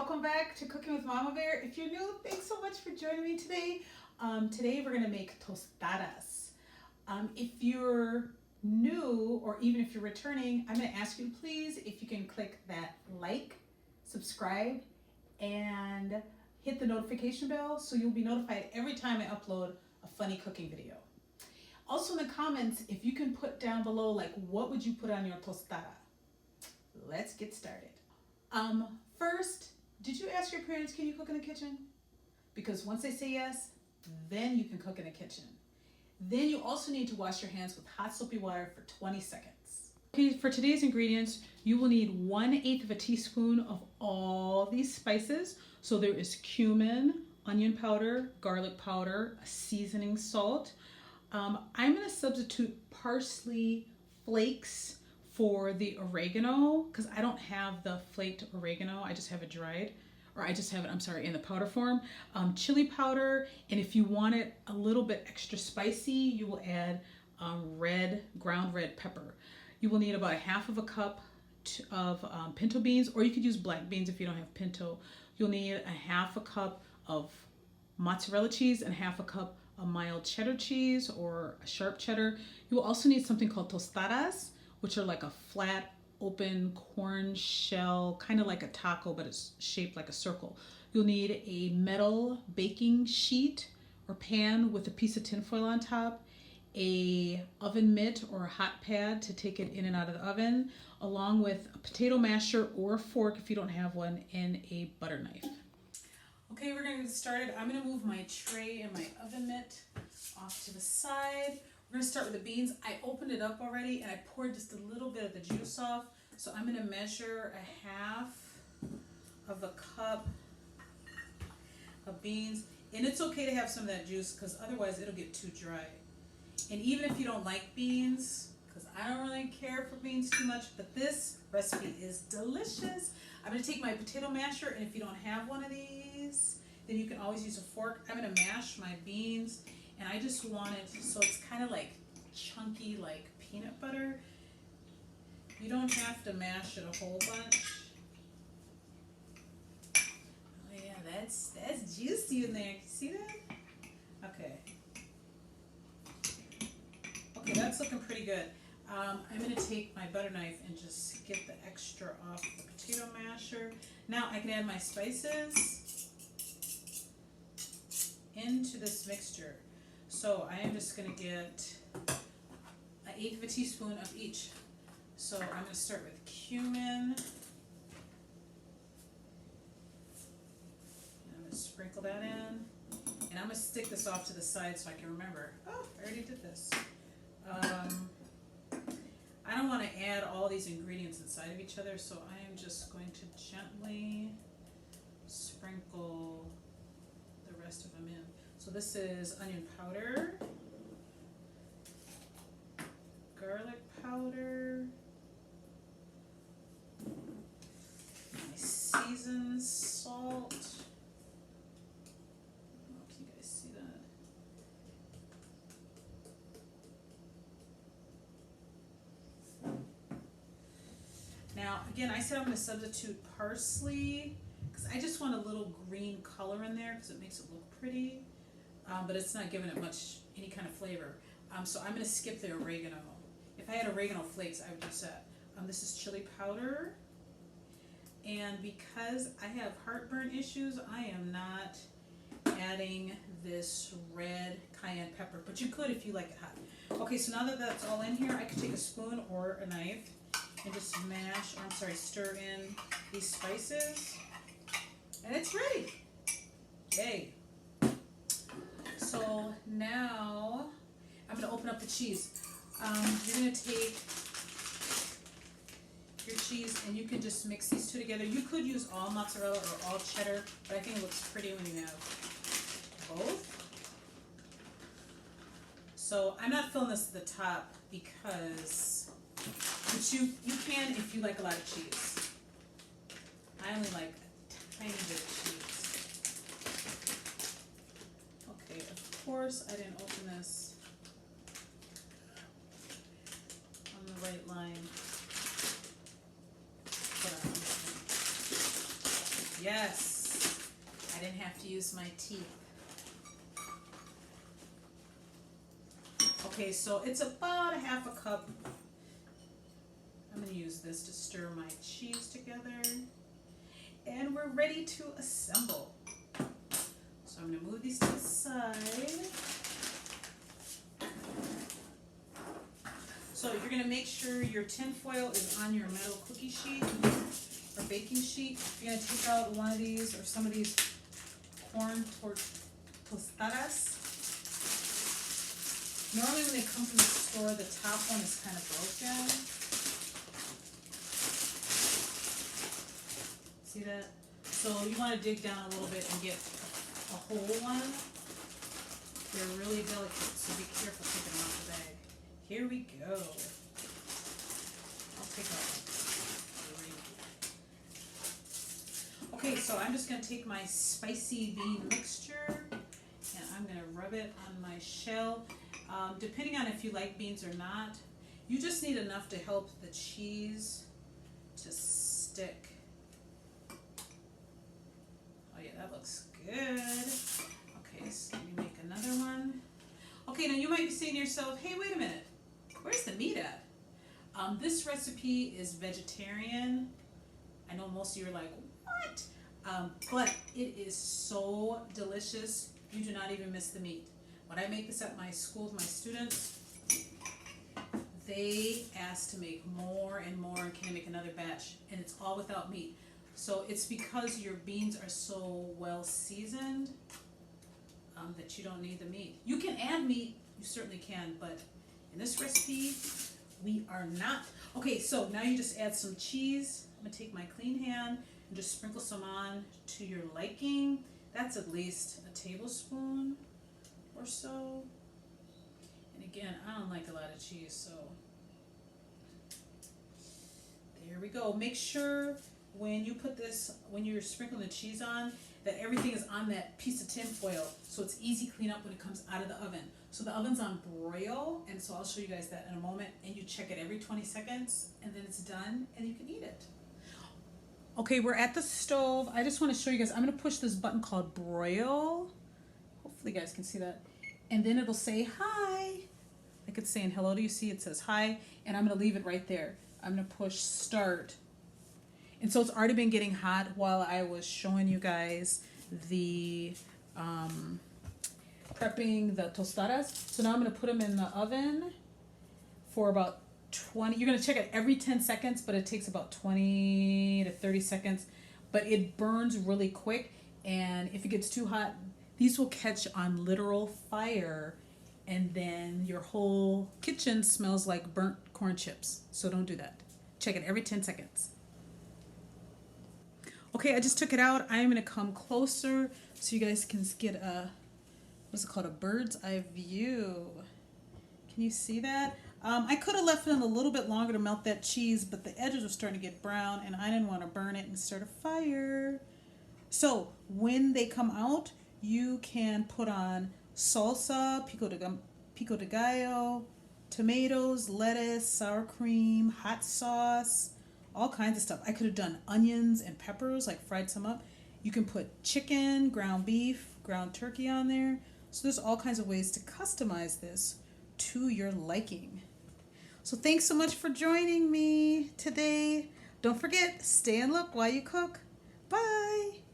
welcome back to Cooking with Mama Bear. If you're new, thanks so much for joining me today. Today we're gonna make tostadas. If you're new or even if you're returning, I'm gonna ask you please if you can click that like, subscribe, and hit the notification bell so you'll be notified every time I upload a funny cooking video. Also in the comments, if you can put down below, like, what would you put on your tostada? Let's get started. First, did you ask your parents, can you cook in the kitchen? Because once they say yes, then you can cook in the kitchen. Then you also need to wash your hands with hot soapy water for 20 seconds. Okay, for today's ingredients, you will need 1/8 of a teaspoon of all these spices. So there is cumin, onion powder, garlic powder, seasoning salt. I'm gonna substitute parsley flakes for the oregano because I don't have the flaked oregano. I just have it dried, or I just have it, I'm sorry, in the powder form. Chili powder, and if you want it a little bit extra spicy, you will add ground red pepper. You will need about 1/2 cup of pinto beans, or you could use black beans if you don't have pinto. You'll need 1/2 cup of mozzarella cheese and 1/2 cup of mild cheddar cheese or a sharp cheddar. You will also need something called tostadas, which are like a flat, open corn shell, kind of like a taco, but it's shaped like a circle. You'll need a metal baking sheet or pan with a piece of tinfoil on top, a oven mitt or a hot pad to take it in and out of the oven, along with a potato masher or a fork if you don't have one, and a butter knife. Okay, we're gonna get started. I'm gonna move my tray and my oven mitt off to the side. We're gonna start with the beans. I opened it up already and I poured just a little bit of the juice off. So I'm gonna measure 1/2 cup of beans. And it's okay to have some of that juice because otherwise it'll get too dry. And even if you don't like beans, because I don't really care for beans too much, but this recipe is delicious. I'm gonna take my potato masher, and if you don't have one of these, then you can always use a fork. I'm gonna mash my beans. And I just want it so it's kind of like chunky, like peanut butter. You don't have to mash it a whole bunch. Oh yeah, that's juicy in there. You see that? Okay. Okay, that's looking pretty good. I'm going to take my butter knife and just get the extra off the potato masher. Now I can add my spices into this mixture. So I am just going to get 1/8 teaspoon of each. So I'm going to start with cumin. I'm going to sprinkle that in. And I'm going to stick this off to the side so I can remember. Oh, I already did this. I don't want to add all these ingredients inside of each other, so I am just going to gently sprinkle the rest of them in. So this is onion powder, garlic powder, my seasoned salt. I don't know if you guys see that. Now, again, I said I'm going to substitute parsley because I just want a little green color in there because it makes it look pretty. But it's not giving it much, any kind of flavor. So I'm going to skip the oregano. If I had oregano flakes, I would use that. This is chili powder. And because I have heartburn issues, I am not adding this red cayenne pepper. But you could if you like it hot. Okay, so now that that's all in here, I could take a spoon or a knife and just stir in these spices. And it's ready. Yay. So now I'm going to open up the cheese. You're going to take your cheese and you can just mix these two together. You could use all mozzarella or all cheddar, but I think it looks pretty when you have both. So I'm not filling this to the top because, but you can if you like a lot of cheese. I only like a tiny bit of cheese. Of course, I didn't open this on the right line. But, Yes, I didn't have to use my teeth. Okay, so it's about a half a cup. I'm going to use this to stir my cheese together. And we're ready to assemble. So I'm going to move these to the side. So you're going to make sure your tin foil is on your metal cookie sheet or baking sheet. You're going to take out one of these or some of these corn tostadas. Normally when they come from the store, the top one is kind of broken. See that? So you want to dig down a little bit and get a whole one. They're really delicate, so be careful taking them out the bag. Here we go. I'll take out 3. Okay, so I'm just going to take my spicy bean mixture and I'm going to rub it on my shell. Depending on if you like beans or not, you just need enough to help the cheese to stick. Oh yeah, that looks good. Okay, so let me make another one. Okay, now you might be saying to yourself, hey, wait a minute, where's the meat at? This recipe is vegetarian. I know most of you are like, what? But it is so delicious, you do not even miss the meat. When I make this at my school with my students, they ask to make more and more and can I make another batch, and it's all without meat. So it's because your beans are so well seasoned that you don't need the meat. You can add meat, you certainly can, but in this recipe, we are not. Okay, so now you just add some cheese. I'm gonna take my clean hand and just sprinkle some on to your liking. That's at least a tablespoon or so. And again, I don't like a lot of cheese, so there we go. Make sure when you put this, when you're sprinkling the cheese on, that everything is on that piece of tin foil, so it's easy clean up when it comes out of the oven. So the oven's on broil, and so I'll show you guys that in a moment, and you check it every 20 seconds, and then it's done, and you can eat it. Okay, we're at the stove. I just want to show you guys, I'm going to push this button called broil. Hopefully you guys can see that. And then it'll say hi. Like it's saying hello to you. See, it says hi, and I'm going to leave it right there. I'm going to push start. And so it's already been getting hot while I was showing you guys the prepping the tostadas. So now I'm going to put them in the oven for about 20. You're going to check it every 10 seconds, but it takes about 20 to 30 seconds. But it burns really quick, and if it gets too hot, these will catch on literal fire, and then your whole kitchen smells like burnt corn chips. So don't do that. Check it every 10 seconds. Okay, I just took it out. I'm going to come closer so you guys can get a, what's it called, a bird's eye view. Can you see that? I could have left it in a little bit longer to melt that cheese, but the edges were starting to get brown, and I didn't want to burn it and start a fire. So when they come out, you can put on salsa, pico de gallo, tomatoes, lettuce, sour cream, hot sauce, all kinds of stuff. I could have done onions and peppers, like fried some up. You can put chicken, ground beef, ground turkey on there. So there's all kinds of ways to customize this to your liking. So thanks so much for joining me today. Don't forget, stay and look while you cook. Bye.